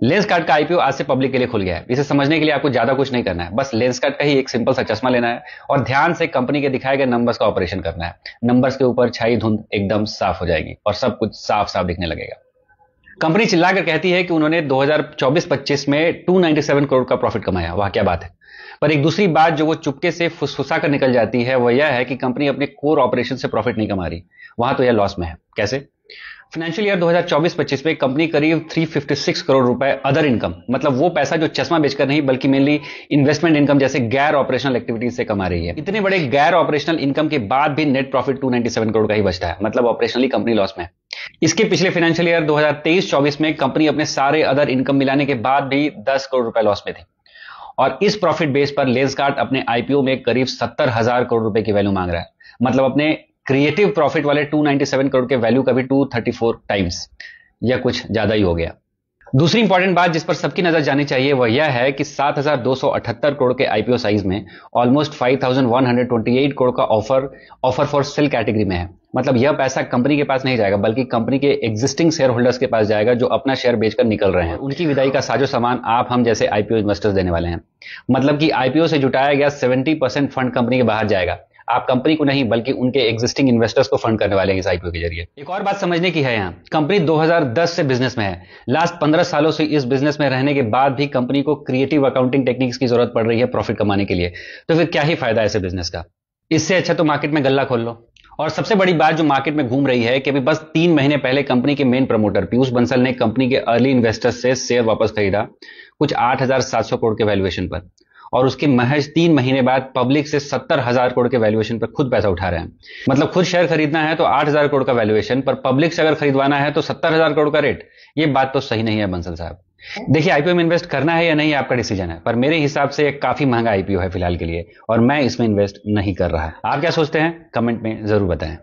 Lenskart का IPO आज से पब्लिक के लिए खुल गया है। इसे समझने के लिए आपको ज्यादा कुछ नहीं करना है, बस लेंसकार्ट का ही एक सिंपल सा चश्मा लेना है और ध्यान से कंपनी के दिखाए गए नंबर्स का ऑपरेशन करना है। नंबर्स के ऊपर छाई धुंध एकदम साफ हो जाएगी और सब कुछ साफ साफ दिखने लगेगा। कंपनी चिल्लाकर कहती है कि उन्होंने 2024-25 में 297 करोड़ का प्रॉफिट कमाया। वाह क्या बात है। पर एक दूसरी बात जो वो चुपके से फुसफुसा कर निकल जाती है वह यह है कि कंपनी अपने कोर ऑपरेशन से प्रॉफिट नहीं कमा रही, वहां तो यह लॉस में है। कैसे? फाइनेंशियल ईयर 2024-25 में कंपनी करीब 356 करोड़ रुपए अदर इनकम, मतलब वो पैसा जो चश्मा बेचकर नहीं बल्कि मेनली इन्वेस्टमेंट इनकम जैसे गैर ऑपरेशनल एक्टिविटीज से कमा रही है। इतने बड़े गैर ऑपरेशनल इनकम के बाद भी नेट प्रॉफिट 297 करोड़ का ही बचता है, मतलब ऑपरेशनली कंपनी लॉस में है। इसके पिछले फाइनेंशियल ईयर 2023-24 में कंपनी अपने सारे अदर इनकम मिलाने के बाद भी 10 करोड़ रुपए लॉस में थी और इस प्रॉफिट बेस पर लेंसकार्ट अपने आईपीओ में करीब 70,000 करोड़ रुपए की वैल्यू मांग रहा है, मतलब अपने क्रिएटिव प्रॉफिट वाले 297 करोड़ के वैल्यू का भी 234 टाइम्स, यह कुछ ज्यादा ही हो गया। दूसरी इंपॉर्टेंट बात जिस पर सबकी नजर जानी चाहिए वह यह है कि 7,278 करोड़ के आईपीओ साइज में ऑलमोस्ट 5,128 करोड़ का ऑफर फॉर सेल कैटेगरी में है। मतलब यह पैसा कंपनी के पास नहीं जाएगा बल्कि कंपनी के एग्जिस्टिंग शेयर होल्डर्स के पास जाएगा जो अपना शेयर बेचकर निकल रहे हैं। उनकी विदाई का साजो सामान आप हम जैसे आईपीओ इन्वेस्टर्स देने वाले हैं। मतलब कि आईपीओ से जुटाया गया 70% फंड कंपनी के बाहर जाएगा। आप कंपनी को नहीं बल्कि उनके एग्जिस्टिंग इन्वेस्टर्स को फंड करने वाले हैं इस आईपीओ के जरिए। एक और बात समझने की है, यहाँ कंपनी 2010 से बिजनेस में है। लास्ट 15 सालों से इस बिजनेस में रहने के बाद भी कंपनी को क्रिएटिव अकाउंटिंग टेक्निक्स की जरूरत पड़ रही है प्रॉफिट कमाने के लिए, तो फिर क्या ही फायदा है ऐसे बिजनेस का। इससे अच्छा तो मार्केट में गल्ला खोल लो। और सबसे बड़ी बात जो मार्केट में घूम रही है कि अभी बस 3 महीने पहले कंपनी के मेन प्रमोटर पीयूष बंसल ने कंपनी के अर्ली इन्वेस्टर्स से शेयर वापस खरीदा कुछ 8,700 करोड़ के वैल्यूएशन पर, और उसके महज 3 महीने बाद पब्लिक से 70,000 करोड़ के वैल्यूएशन पर खुद पैसा उठा रहे हैं। मतलब खुद शेयर खरीदना है तो 8,000 करोड़ का वैल्यूएशन, पर पब्लिक से अगर खरीदवाना है तो 70,000 करोड़ का रेट। ये बात तो सही नहीं है बंसल साहब। देखिए, आईपीओ में इन्वेस्ट करना है या नहीं आपका डिसीजन है, पर मेरे हिसाब से एक काफी महंगा आईपीओ है फिलहाल के लिए और मैं इसमें इन्वेस्ट नहीं कर रहा। आप क्या सोचते हैं कमेंट में जरूर बताएं।